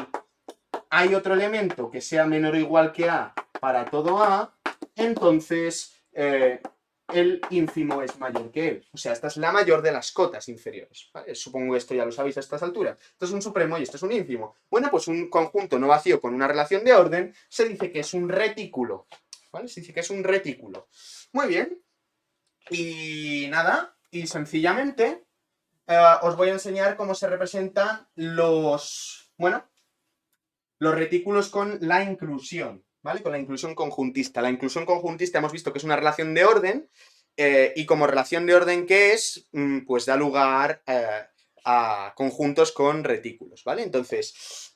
hay otro elemento que sea menor o igual que A para todo A, entonces el ínfimo es mayor que él. O sea, esta es la mayor de las cotas inferiores, ¿vale? Supongo que esto ya lo sabéis a estas alturas. Esto es un supremo y esto es un ínfimo. Bueno, pues un conjunto no vacío con una relación de orden se dice que es un retículo, ¿vale? Se dice que es un retículo. Muy bien. Y nada, y sencillamente os voy a enseñar cómo se representan los retículos con la inclusión, ¿vale? Con la inclusión conjuntista. La inclusión conjuntista hemos visto que es una relación de orden, y como relación de orden que es, pues da lugar a conjuntos con retículos, ¿vale? Entonces,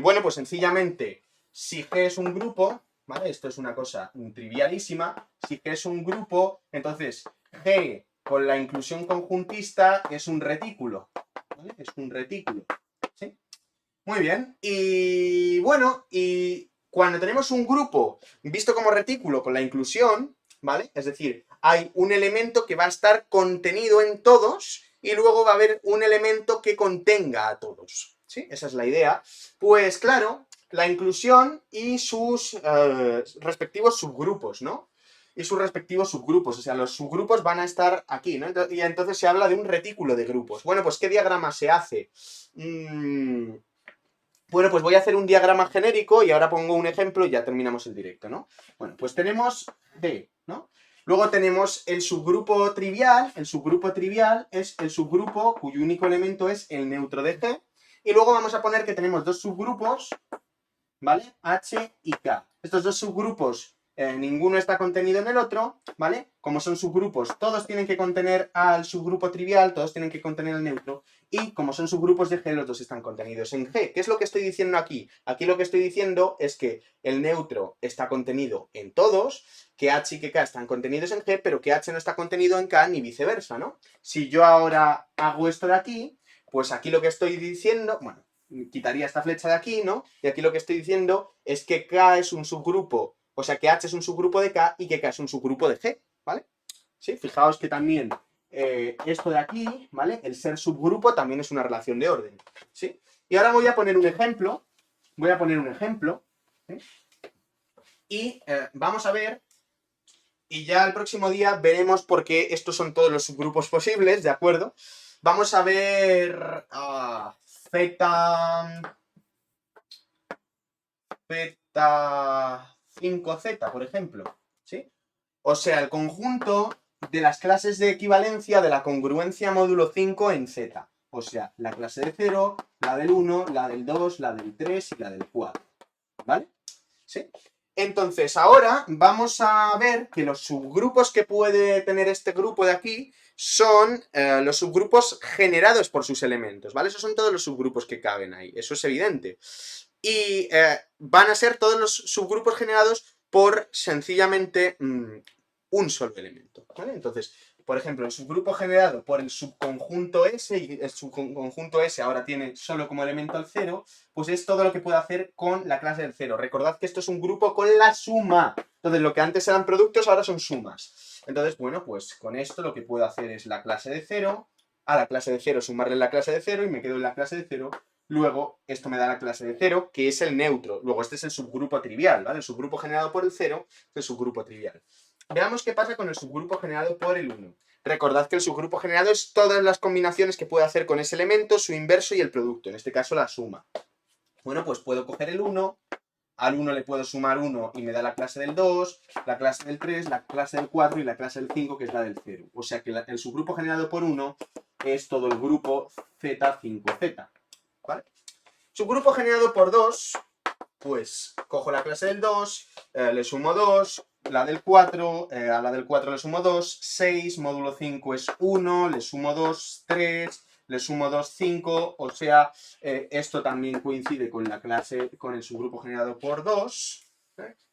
bueno, pues sencillamente, si G es un grupo, ¿vale? Esto es una cosa trivialísima. Si G es un grupo, entonces G con la inclusión conjuntista es un retículo, ¿vale? Es un retículo, ¿sí? Muy bien. Y bueno, y cuando tenemos un grupo visto como retículo con la inclusión, ¿vale? Es decir, hay un elemento que va a estar contenido en todos y luego va a haber un elemento que contenga a todos, ¿sí? Esa es la idea. Pues claro, la inclusión y sus respectivos subgrupos, ¿no? Y sus respectivos subgrupos, o sea, los subgrupos van a estar aquí, ¿no? Y entonces se habla de un retículo de grupos. Bueno, pues ¿qué diagrama se hace? Bueno, pues voy a hacer un diagrama genérico y ahora pongo un ejemplo y ya terminamos el directo, ¿no? Bueno, pues tenemos D, ¿no? Luego tenemos el subgrupo trivial es el subgrupo cuyo único elemento es el neutro de G, y luego vamos a poner que tenemos dos subgrupos, ¿vale? H y K. Estos dos subgrupos, ninguno está contenido en el otro, ¿vale? Como son subgrupos, todos tienen que contener al subgrupo trivial, todos tienen que contener al neutro, y como son subgrupos de G, los dos están contenidos en G. ¿Qué es lo que estoy diciendo aquí? Aquí lo que estoy diciendo es que el neutro está contenido en todos, que H y que K están contenidos en G, pero que H no está contenido en K, ni viceversa, ¿no? Si yo ahora hago esto de aquí, pues aquí lo que estoy diciendo, bueno, quitaría esta flecha de aquí, ¿no? Y aquí lo que estoy diciendo es que K es un subgrupo, o sea que H es un subgrupo de K y que K es un subgrupo de G, ¿vale? ¿Sí? Fijaos que también esto de aquí, ¿vale? El ser subgrupo también es una relación de orden, ¿sí? Y ahora voy a poner un ejemplo, ¿sí? Y vamos a ver, y ya el próximo día veremos por qué estos son todos los subgrupos posibles, ¿de acuerdo? Vamos a ver Z 5Z, por ejemplo, ¿sí? O sea, el conjunto de las clases de equivalencia de la congruencia módulo 5 en Z. O sea, la clase de 0, la del 1, la del 2, la del 3 y la del 4. ¿Vale? ¿Sí? Entonces, ahora vamos a ver que los subgrupos que puede tener este grupo de aquí son los subgrupos generados por sus elementos, ¿vale? Esos son todos los subgrupos que caben ahí, eso es evidente. Y van a ser todos los subgrupos generados por sencillamente un solo elemento, ¿vale? Entonces, por ejemplo, el subgrupo generado por el subconjunto S, y el subconjunto S ahora tiene solo como elemento el 0, pues es todo lo que puedo hacer con la clase del 0. Recordad que esto es un grupo con la suma. Entonces, lo que antes eran productos, ahora son sumas. Entonces, bueno, pues con esto lo que puedo hacer es la clase de 0, a la clase de 0 sumarle la clase de 0 y me quedo en la clase de 0. Luego, esto me da la clase de 0, que es el neutro. Luego, este es el subgrupo trivial, ¿vale? El subgrupo generado por el 0 es el subgrupo trivial. Veamos qué pasa con el subgrupo generado por el 1. Recordad que el subgrupo generado es todas las combinaciones que puedo hacer con ese elemento, su inverso y el producto, en este caso la suma. Bueno, pues puedo coger el 1, al 1 le puedo sumar 1 y me da la clase del 2, la clase del 3, la clase del 4 y la clase del 5, que es la del 0. O sea que el subgrupo generado por 1 es todo el grupo Z5Z. ¿Vale? Subgrupo generado por 2, pues cojo la clase del 2, le sumo 2, la del 4, a la del 4 le sumo 2, 6, módulo 5 es 1, le sumo 2, 3, le sumo 2, 5, o sea, esto también coincide con la clase, con el subgrupo generado por 2,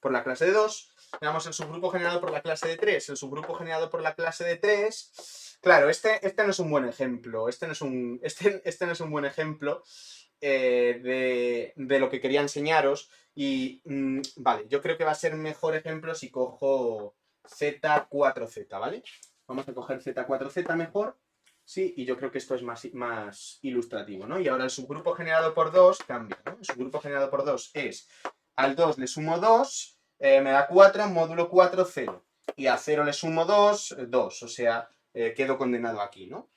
por la clase de 2. Veamos el subgrupo generado por la clase de 3, el subgrupo generado por la clase de 3. Claro, este no es un buen ejemplo, este no es un buen ejemplo de lo que quería enseñaros. Y vale, yo creo que va a ser mejor ejemplo si cojo Z4Z, ¿vale? Vamos a coger Z4Z mejor, sí, y yo creo que esto es más ilustrativo, ¿no? Y ahora el subgrupo generado por 2 cambia, ¿no? El subgrupo generado por 2 es, al 2 le sumo 2, me da 4, módulo 4, 0. Y a 0 le sumo 2, 2, o sea, quedo condenado aquí, ¿no?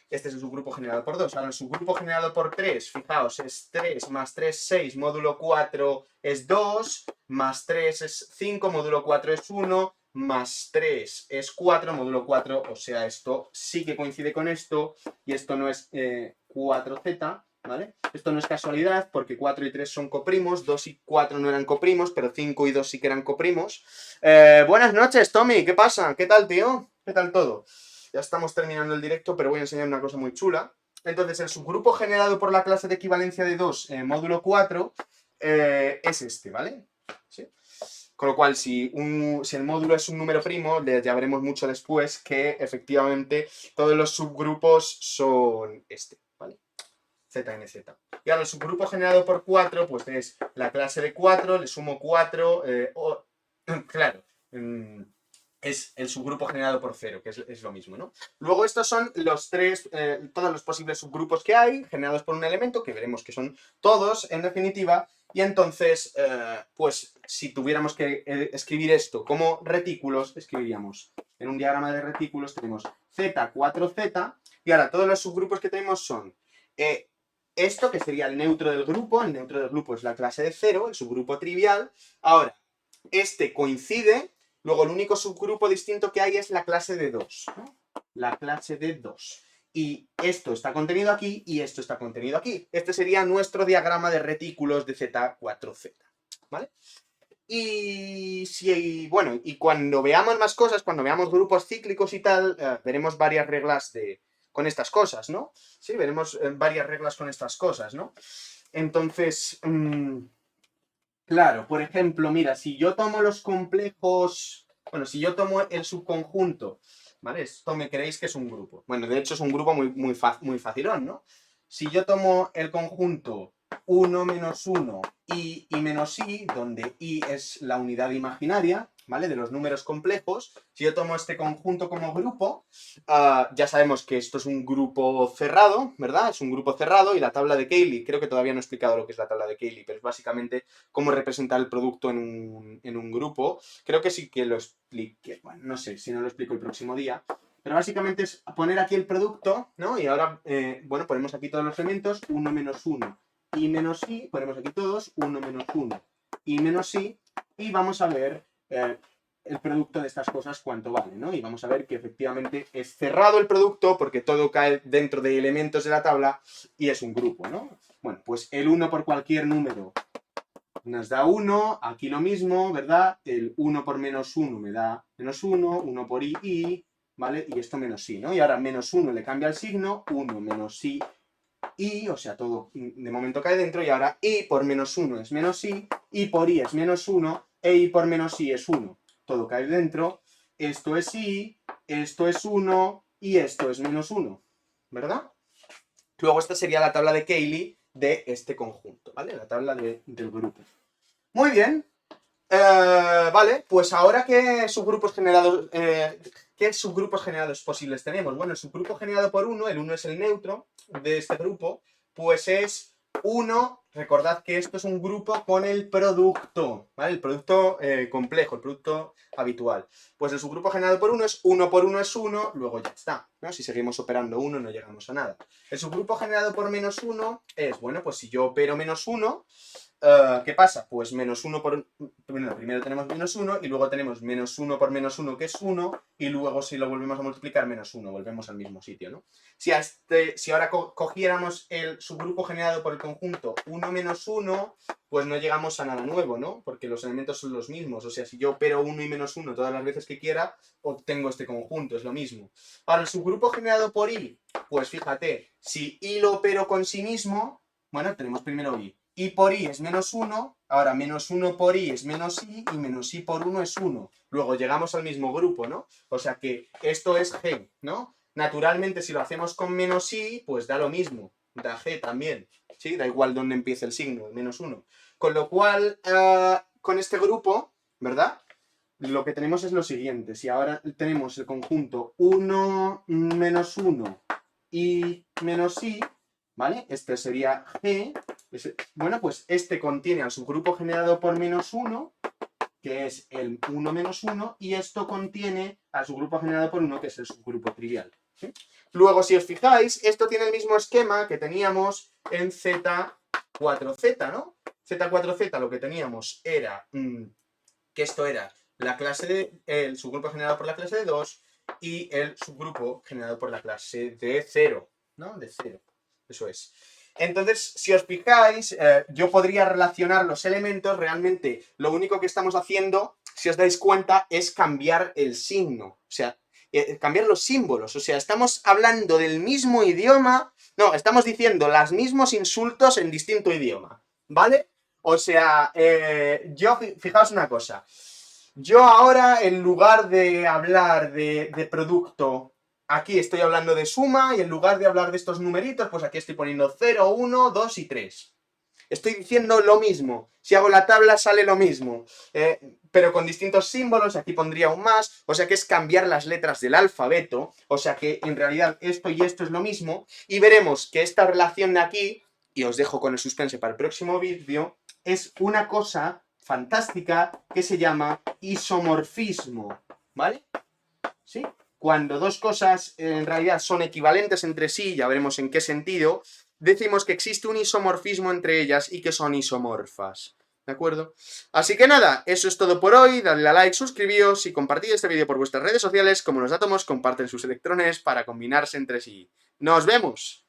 Este es el subgrupo generado por 2. Ahora el subgrupo generado por 3, fijaos, es 3 más 3, 6, módulo 4 es 2, más 3 es 5, módulo 4 es 1, más 3 es 4, módulo 4, o sea, esto sí que coincide con esto, y esto no es 4z, ¿vale? Esto no es casualidad, porque 4 y 3 son coprimos, 2 y 4 no eran coprimos, pero 5 y 2 sí que eran coprimos. Buenas noches, Tommy, ¿qué pasa? ¿Qué tal, tío? ¿Qué tal todo? Ya estamos terminando el directo, pero voy a enseñar una cosa muy chula. Entonces, el subgrupo generado por la clase de equivalencia de 2 módulo 4 es este, ¿vale? ¿Sí? Con lo cual, si el módulo es un número primo, ya veremos mucho después que efectivamente todos los subgrupos son este, ¿vale? ZNZ. Y ahora el subgrupo generado por 4, pues es la clase de 4, le sumo 4, claro, es el subgrupo generado por 0, que es lo mismo, ¿no? Luego estos son los todos los posibles subgrupos que hay, generados por un elemento, que veremos que son todos, en definitiva, y entonces, pues, si tuviéramos que escribir esto como retículos, escribiríamos, en un diagrama de retículos tenemos Z4Z, y ahora todos los subgrupos que tenemos son esto, que sería el neutro del grupo es la clase de 0, el subgrupo trivial. Ahora, este coincide, luego el único subgrupo distinto que hay es la clase de 2, ¿no? La clase de 2. Y esto está contenido aquí y esto está contenido aquí. Este sería nuestro diagrama de retículos de Z4Z, ¿vale? Bueno, y cuando veamos más cosas, cuando veamos grupos cíclicos y tal, veremos varias reglas con estas cosas, ¿no? Sí, veremos varias reglas con estas cosas, ¿no? Entonces, claro, por ejemplo, mira, si yo tomo los complejos, bueno, si yo tomo el subconjunto, ¿vale? Esto me creéis que es un grupo. Bueno, de hecho es un grupo muy facilón, ¿no? Si yo tomo el conjunto 1 menos 1 y menos i, donde i es la unidad imaginaria, ¿vale? De los números complejos, si yo tomo este conjunto como grupo, ya sabemos que esto es un grupo cerrado, ¿verdad? Es un grupo cerrado y la tabla de Cayley, creo que todavía no he explicado lo que es la tabla de Cayley, pero es básicamente cómo representar el producto en un grupo. Creo que sí que lo expliqué, bueno, no sé si no lo explico el próximo día, pero básicamente es poner aquí el producto, ¿no? Y ahora, bueno, ponemos aquí todos los elementos, 1 menos 1 y menos i, ponemos aquí todos, 1 menos 1 y menos i, y vamos a ver el producto de estas cosas cuánto vale, ¿no? Y vamos a ver que efectivamente es cerrado el producto porque todo cae dentro de elementos de la tabla y es un grupo, ¿no? Bueno, pues el 1 por cualquier número nos da 1, aquí lo mismo, ¿verdad? El 1 por menos 1 me da menos 1, 1 por i, ¿vale? Y esto menos i, ¿no? Y ahora menos 1 le cambia el signo, 1 menos i, o sea, todo de momento cae dentro, y ahora i por menos 1 es menos i por i es menos 1, e i por menos i es 1. Todo cae dentro, esto es i, esto es 1, y esto es menos 1, ¿verdad? Luego esta sería la tabla de Cayley de este conjunto, ¿vale? La tabla del grupo. Muy bien. Vale, pues ahora ¿qué subgrupos generados posibles tenemos? Bueno, el subgrupo generado por 1, el 1 es el neutro de este grupo, pues es 1, recordad que esto es un grupo con el producto, ¿vale? El producto complejo, el producto habitual. Pues el subgrupo generado por 1 es 1 por 1 es 1, luego ya está, ¿no? Si seguimos operando 1 no llegamos a nada. El subgrupo generado por menos 1 es, bueno, pues si yo opero menos 1, ¿qué pasa? Pues menos 1 por... Bueno, primero tenemos menos 1 y luego tenemos menos 1 por menos 1 que es 1 y luego si lo volvemos a multiplicar menos 1, volvemos al mismo sitio, ¿no? Si ahora cogiéramos el subgrupo generado por el conjunto 1 menos 1, pues no llegamos a nada nuevo, ¿no? Porque los elementos son los mismos, o sea, si yo opero 1 y menos 1 todas las veces que quiera, obtengo este conjunto, es lo mismo. Ahora, el subgrupo generado por i, pues fíjate, si i lo opero con sí mismo, bueno, tenemos primero i por i es menos 1, ahora menos 1 por i es menos i, y menos i por 1 es 1. Luego llegamos al mismo grupo, ¿no? O sea que esto es g, ¿no? Naturalmente, si lo hacemos con menos i, pues da lo mismo, da g también, ¿sí? Da igual dónde empiece el signo, menos 1. Con lo cual, con este grupo, ¿verdad? Lo que tenemos es lo siguiente, si ahora tenemos el conjunto 1 menos 1 y menos i, ¿vale? Este sería g. Bueno, pues este contiene al subgrupo generado por menos 1, que es el 1 menos 1, y esto contiene al subgrupo generado por 1, que es el subgrupo trivial, ¿sí? Luego, si os fijáis, esto tiene el mismo esquema que teníamos en Z4Z, ¿no? Z4Z lo que teníamos era que esto era el subgrupo generado por la clase de 2 y el subgrupo generado por la clase de 0, ¿no? De 0. Eso es. Entonces, si os fijáis, yo podría relacionar los elementos, realmente lo único que estamos haciendo, si os dais cuenta, es cambiar el signo, o sea, cambiar los símbolos, o sea, estamos hablando del mismo idioma, no, estamos diciendo los mismos insultos en distinto idioma, ¿vale? O sea, fijaos una cosa. Yo ahora, en lugar de hablar de producto, aquí estoy hablando de suma, y en lugar de hablar de estos numeritos, pues aquí estoy poniendo 0, 1, 2 y 3. Estoy diciendo lo mismo. Si hago la tabla sale lo mismo. Pero con distintos símbolos, aquí pondría un más, o sea que es cambiar las letras del alfabeto, o sea que en realidad esto y esto es lo mismo, y veremos que esta relación de aquí, y os dejo con el suspense para el próximo vídeo, es una cosa fantástica que se llama isomorfismo, ¿vale? ¿Sí? Cuando dos cosas en realidad son equivalentes entre sí, ya veremos en qué sentido, decimos que existe un isomorfismo entre ellas y que son isomorfas. ¿De acuerdo? Así que nada, eso es todo por hoy. Dadle a like, suscribíos y compartid este vídeo por vuestras redes sociales. Como los átomos comparten sus electrones para combinarse entre sí. ¡Nos vemos!